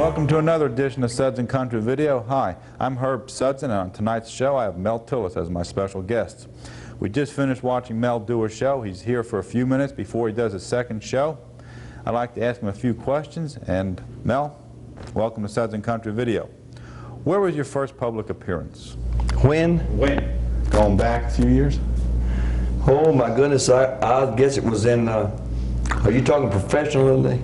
Welcome to another edition of Suds and Country Video. Hi, I'm Herb Sudson, and on tonight's show I have Mel Tillis as my special guest. We just finished watching Mel do a show. He's here for a few minutes before he does his second show. I'd like to ask him a few questions, and Mel, welcome to Suds and Country Video. Where was your first public appearance? When? Going back a few years? Oh my goodness, I guess it was in, are you talking professionally?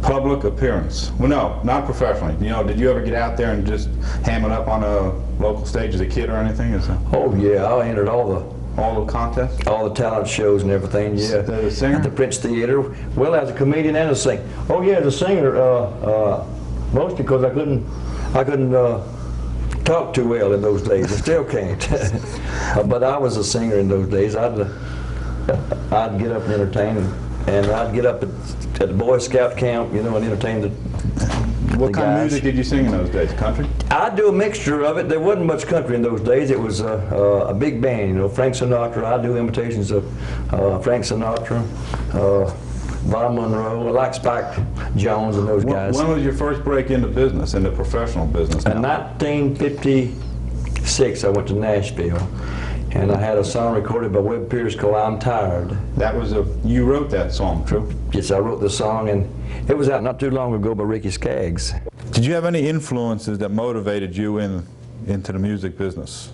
Public appearance. Well, no, not professionally. You know, did you ever get out there and just ham it up on a local stage as a kid or anything? Oh yeah, I entered all the contests? All the talent shows and everything, yeah. The singer? At the Prince Theater. Well, as a comedian and a singer. Oh yeah, as a singer, mostly because I couldn't talk too well in those days. I still can't. But I was a singer in those days. I'd get up and entertain, and I'd get up at the Boy Scout camp, you know, and entertain the What kind of music did you sing in those days? Country? I'd do a mixture of it. There wasn't much country in those days. It was a big band, you know, Frank Sinatra. I'd do imitations of Frank Sinatra, Von Monroe. I like Spike Jones and those guys. When was your first break into business, into professional business? In 1956, I went to Nashville, and I had a song recorded by Webb Pierce called "I'm Tired." That was you wrote that song, true? Yes, I wrote the song, and it was out not too long ago by Ricky Skaggs. Did you have any influences that motivated you into the music business?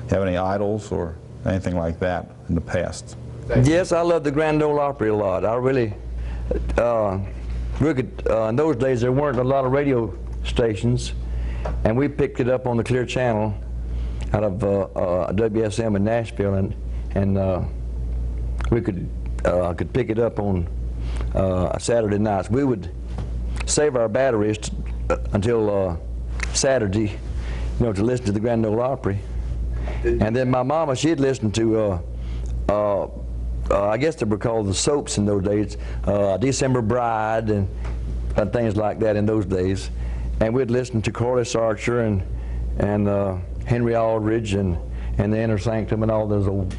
Have any idols or anything like that in the past? Yes, I loved the Grand Ole Opry a lot. I really, in those days there weren't a lot of radio stations, and we picked it up on the Clear Channel out of WSM in Nashville, and we could pick it up on Saturday nights. We would save our batteries until Saturday, you know, to listen to the Grand Ole Opry. And then my mama, she'd listen to, I guess they were called the soaps in those days, December Bride and things like that in those days. And we'd listen to Corliss Archer and Henry Aldridge and the Inner Sanctum and all those old.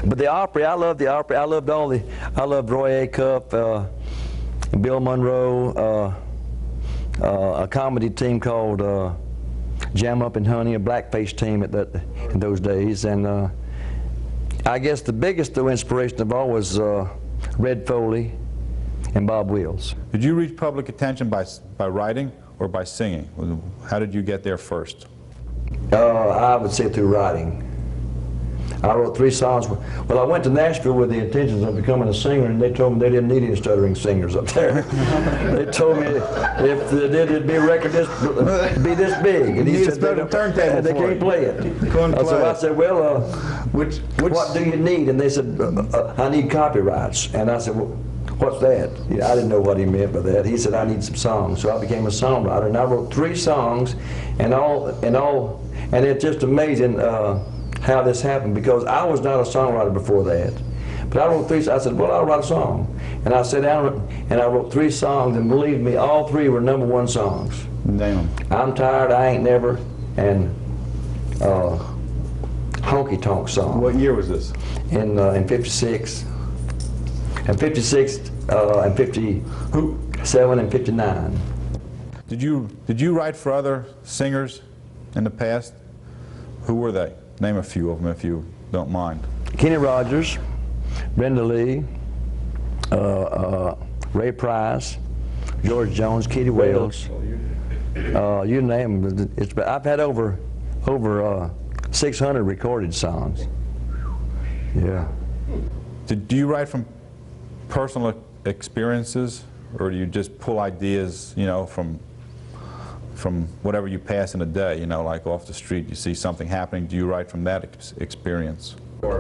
But the Opry, I loved the Opry. I loved Roy Acuff, Bill Monroe, a comedy team called Jam Up and Honey, a blackface team in those days. And I guess the biggest inspiration of all was Red Foley and Bob Wills. Did you reach public attention by writing or by singing? How did you get there first? I would say through writing. I wrote 3 songs. Well, I went to Nashville with the intentions of becoming a singer, and they told me they didn't need any stuttering singers up there. They told me if they did, it'd be a record this big. And he said they can't play it. So I said, well, what do you need? And they said, I need copyrights. And I said, well, what's that? I didn't know what he meant by that. He said, I need some songs. So I became a songwriter, and I wrote 3 songs, and it's just amazing how this happened, because I was not a songwriter before that. But I wrote 3. I said, well, I'll write a song. And I sat down and I wrote 3 songs, and believe me, all 3 were #1 songs. Damn. I'm Tired, I Ain't Never, and Honky Tonk Song. What year was this? In 56. And 56, and 57, and 59. Did you write for other singers in the past? Who were they? Name a few of them if you don't mind. Kenny Rogers, Brenda Lee, Ray Price, George Jones, Kitty Wales. You name them. I've had over 600 recorded songs. Yeah. Do you write from personal experiences, or do you just pull ideas, you know, from whatever you pass in a day, you know, like off the street, you see something happening, do you write from that experience?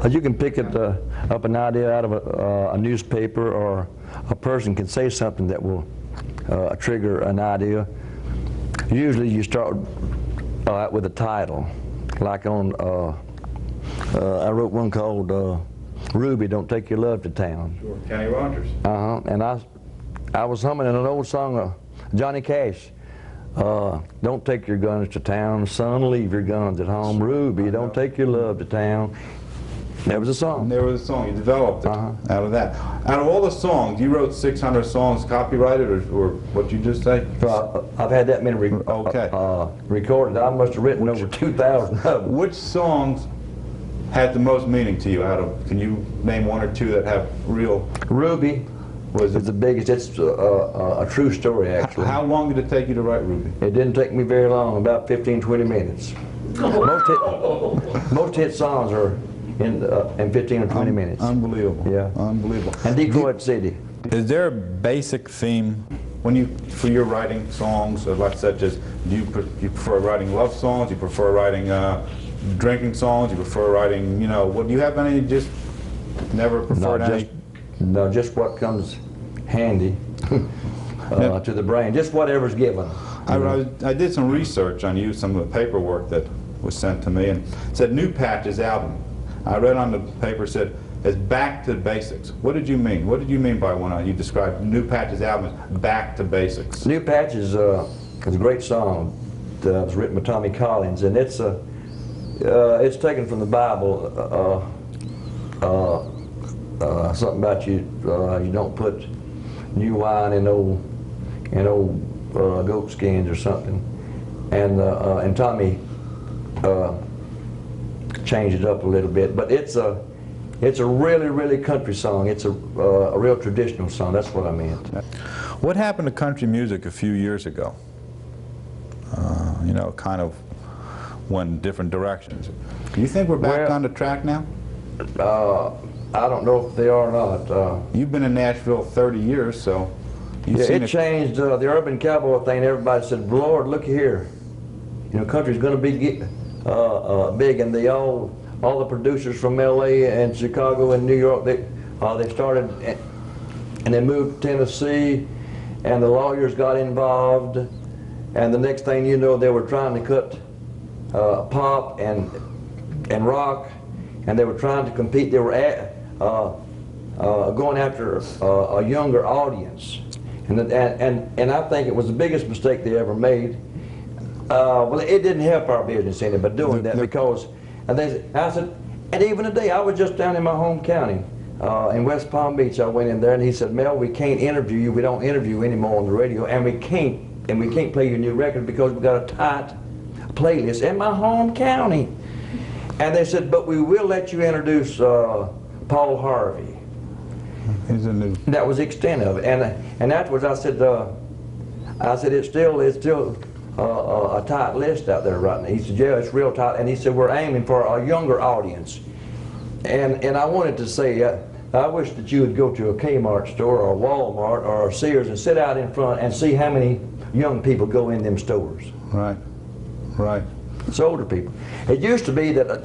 You can pick up an idea out of a newspaper, or a person can say something that will trigger an idea. Usually you start with a title, like on, I wrote one called Ruby, Don't Take Your Love to Town. Sure, Kenny Rogers. And I was humming an old song, Johnny Cash. Don't take your guns to town, son, leave your guns at home. Ruby, don't take your love to town. There was a song. There was a song. You developed it out of that. Out of all the songs, you wrote 600 songs copyrighted, or what you just say? I've had that many recorded. I must have written over 2,000 of them. Which songs had the most meaning to you out of, can you name one or two that have real? Ruby was the biggest. It's a true story, actually. How long did it take you to write Ruby? It didn't take me very long, about 15, 20 minutes. Most hit songs are in 15 or 20 minutes. Unbelievable. Yeah. Unbelievable. And Detroit City. Is there a basic theme when you, for your writing songs, such as, do you prefer writing love songs, you prefer writing drinking songs, you prefer writing, you know, what, do you have any, just never preferred any? No, just what comes handy to the brain, just whatever's given. I did some research on you, some of the paperwork that was sent to me, and it said New Patch's album. I read on the paper, said, it's back to basics. What did you mean? What did you mean by when you described New Patch's album as back to basics? New Patch is a great song that was written by Tommy Collins, and it's taken from the Bible. Something about you don't put new wine in old goat skins or something, and Tommy changed it up a little bit, but it's a really country song. It's a real traditional song. That's what I meant. What happened to country music a few years ago? You know, kind of went different directions. Do you think we're back on the track now? I don't know if they are or not. You've been in Nashville 30 years, so you've seen it changed the urban cowboy thing. Everybody said, "Lord, look here, you know, country's going to be big," and all the producers from L.A. and Chicago and New York, they started, and they moved to Tennessee, and the lawyers got involved, and the next thing you know, they were trying to cut pop and rock, and they were trying to compete. They were going after a younger audience, and I think it was the biggest mistake they ever made. Well, it didn't help our business any by doing that, because I said, and even today, I was just down in my home county, in West Palm Beach. I went in there, and he said, "Mel, we can't interview you. We don't interview anymore on the radio, and we can't play your new record because we got a tight playlist in my home county." And they said, "But we will let you introduce Paul Harvey." He's a new. That was the extent of it, and afterwards I said, it's still a tight list out there right now. He said, "Yeah, it's real tight," and he said, "We're aiming for a younger audience." And I wanted to say, I wish that you would go to a Kmart store or a Walmart or a Sears and sit out in front and see how many young people go in them stores. Right, right. It's older people. It used to be that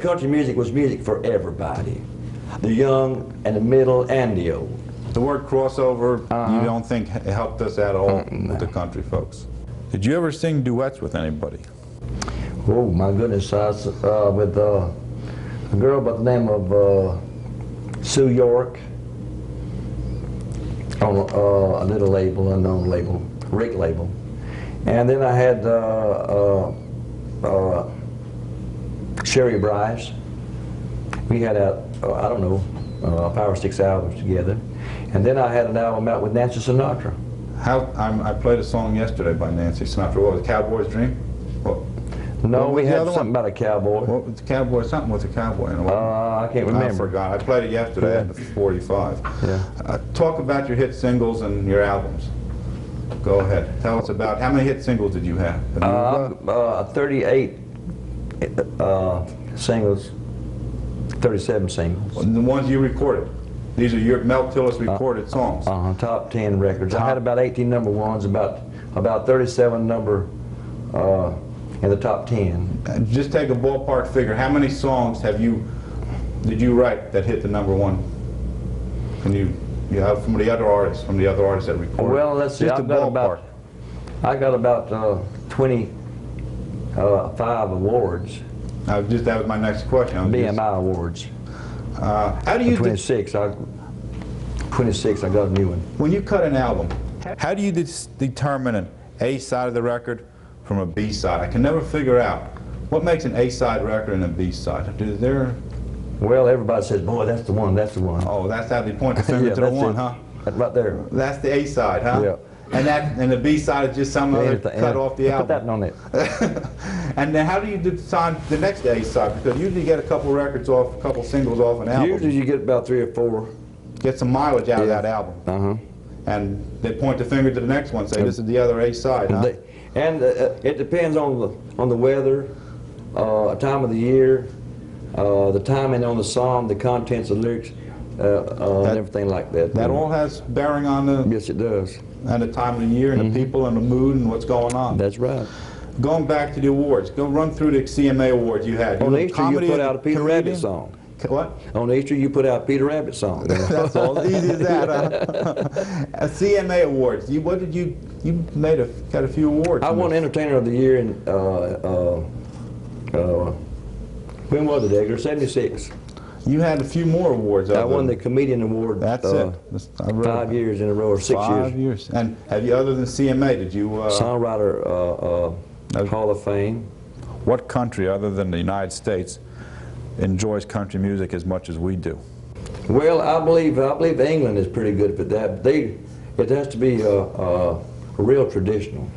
country music was music for everybody, the young and the middle and the old. The word crossover, you don't think helped us at all with the country folks? Did you ever sing duets with anybody? Oh my goodness, I was with a girl by the name of Sue York on a little label, unknown label, Rick label. And then I had Sherry Bryce. We had I don't know, 5 or 6 albums together. And then I had an album out with Nancy Sinatra. I played a song yesterday by Nancy Sinatra. What was it, Cowboy's Dream? No, we had something about a cowboy. What was the cowboy? Something with a cowboy in it. I can't remember. I forgot. I played it yesterday at the 45. Yeah. Talk about your hit singles and your albums. Go ahead. Tell us about, how many hit singles did you have? 38 singles, 37 singles. The ones you recorded. These are your Mel Tillis recorded songs. Top 10 records. I had about 18 number ones, about 37 number in the top 10. Just take a ballpark figure. How many songs did you write that hit the number one? Can you have from the other artists that recorded? Well, let's see. I got about 25 awards. That was my next question. BMI awards. How do you 26. 26. I got a new one. When you cut an album, how do you determine an A side of the record from a B side? I can never figure out what makes an A side record and a B side. Well, everybody says, boy, that's the one, that's the one. Oh, that's how they point the finger Yeah, to the that's one, it. huh? That's right there. That's the A side, huh? Yeah. And the B side is just some other Anything, cut yeah. off the Put that album. on it. And then how do you decide the next A side? Because usually you get a couple records off, a couple singles off an album. Usually you get about 3 or 4. Get some mileage out of Yeah. that album. Uh-huh. And they point the finger to the next one, say this is the other A side, huh? It depends on the weather, time of the year, the timing on the song, the contents of the lyrics, and everything like that. That all has bearing on the Yes, it does. and the time of the year and the people and the mood and what's going on. That's right. Going back to the awards, go run through the CMA awards you had. On were Easter, you comedy put out a Peter comedian? Rabbit song. What? On Easter, you put out a Peter Rabbit song. That's all easy as that, huh? CMA awards. You got a few awards. I won Entertainer of the Year in when was it, Edgar? 76. You had a few more awards. I won the Comedian Award. That's it. I read 5 years in a row, or 6 years. 5 years. And have you, other than CMA, did you? Songwriter Hall of Fame. What country, other than the United States, enjoys country music as much as we do? Well, I believe England is pretty good at that. It has to be real traditional.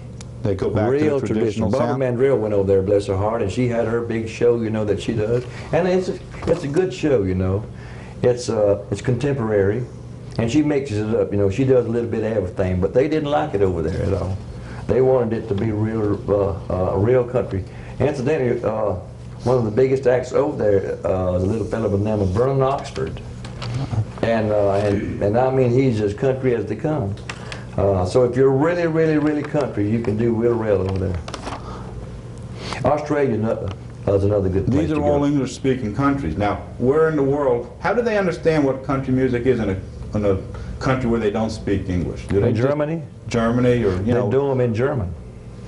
They go back Real to the traditional Barbara sound? Mandrell went over there, bless her heart, and she had her big show, you know, that she does, and it's a good show, you know. It's contemporary, and she mixes it up, you know. She does a little bit of everything, but they didn't like it over there at all. They wanted it to be real country. Incidentally, one of the biggest acts over there, the little fellow by the name of Vernon Oxford, and I mean, he's as country as they come. So if you're really country, you can do real over there. Australia is another good place These to are go. all English-speaking countries. Now, where in the world, how do they understand what country music is in a country where they don't speak English? Do they In Germany? Germany, or, you know. They do them in German.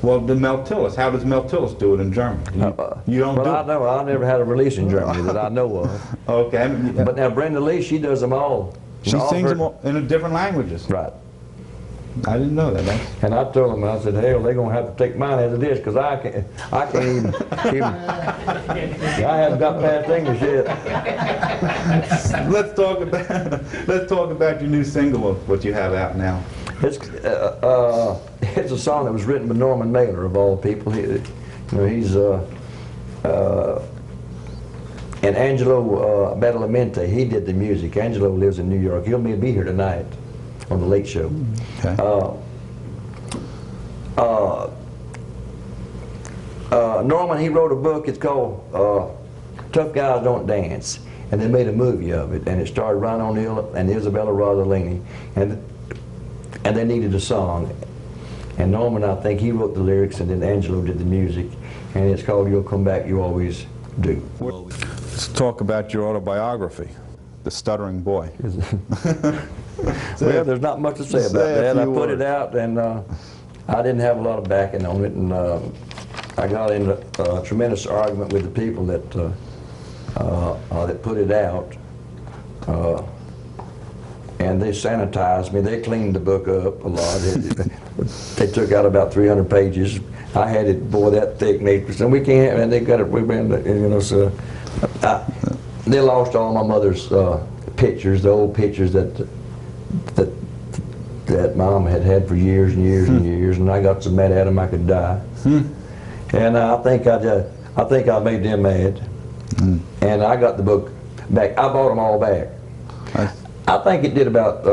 Well, the Mel Tillis, how does Mel Tillis do it in German? You don't do Well, it? know, I never had a release in Germany that I know of. Okay. But now Brenda Lee, she does them all. She sings them all in different languages. Right. I didn't know that. And I told them, I said, hell, they're going to have to take mine as it is, because I can't even I haven't got past English yet. Let's talk about your new single, what you have out now. It's a song that was written by Norman Mailer, of all people. He's and Angelo Badalamenti, he did the music. Angelo lives in New York. He'll be here tonight on the Late Show. Okay. Norman, he wrote a book. It's called Tough Guys Don't Dance, and they made a movie of it, and it starred Ron O'Neal and Isabella Rossellini, and they needed a song. And Norman, I think, he wrote the lyrics, and then Angelo did the music, and it's called You'll Come Back, You Always Do. Let's talk about your autobiography, The Stuttering Boy. Well, there's not much to say about that. I put it out, and I didn't have a lot of backing on it, and I got into a tremendous argument with the people that put it out, and they sanitized me. They cleaned the book up a lot. They took out about 300 pages. I had it, boy, that thick, and we can't. And they got it. We've been, you know, so they lost all my mother's pictures, the old pictures that Mom had for years and years and years, and I got so mad at them I could die. And I think I made them mad, and I got the book back. I bought them all back. I think it did about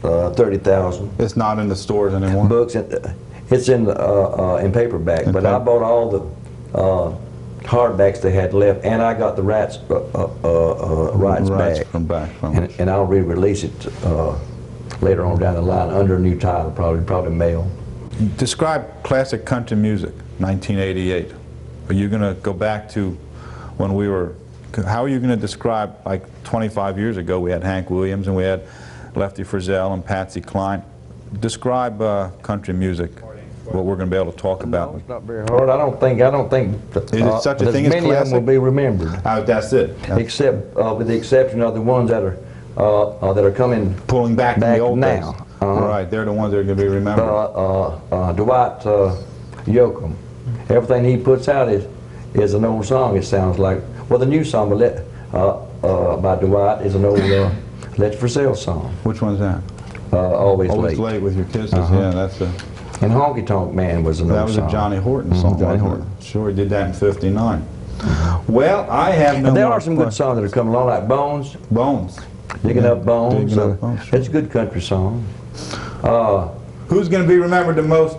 30,000. It's not in the stores anymore. Books. It's in paperback, but I bought all the hardbacks they had left, and I got the rights back. And I'll re-release it later on down the line under a new title, probably Mel. Describe classic country music, 1988. Are you going to go back to when we were? How are you going to describe, like 25 years ago, we had Hank Williams and we had Lefty Frizzell and Patsy Cline. Describe country music, what we're going to be able to talk about. No, it's not very hard. I don't think Is it such a thing as many of them will be remembered. That's it. Except with the exception of the ones that are coming Pulling back in the old now. days. Right, they're the ones that are going to be remembered. Dwight Yoakam. Everything he puts out is an old song, it sounds like. Well, the new song, by Duets is an old Let's for Sale song. Which one's that? Always Always Late. Late with Your Kisses. Yeah, that's a. And Honky Tonk Man was an That old was song. a Johnny Horton song. Johnny wasn't it? Horton. Sure, he did that in '59. Well, I have no There more are some good questions. songs that are coming along, like Bones, Bones. Digging Yeah, Up Bones. Digging Up Bones, sure. It's a good country song. Who's going to be remembered the most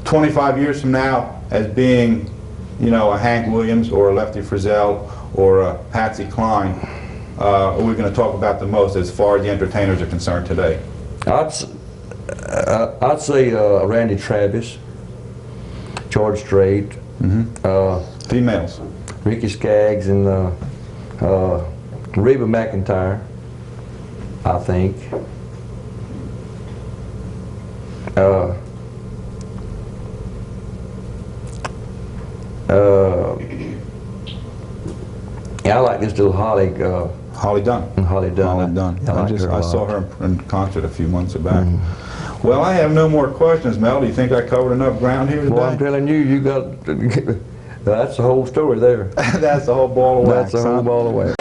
25 years from now as being, you know, a Hank Williams or a Lefty Frizzell or a Patsy Cline? Are we going to talk about the most as far as the entertainers are concerned today? I'd say Randy Travis, George Strait, Females. Ricky Skaggs, and Reba McEntire, I think. Yeah, I like this little Holly. Holly Dunn. Holly Dunn. Holly Dunn. I like her a I saw lot. her in concert a few months back. Well, I have no more questions, Mel. Do you think I covered enough ground here today? Well, I'm telling you, you got that's the whole story there. That's the whole ball of wax. That's the whole ball of wax.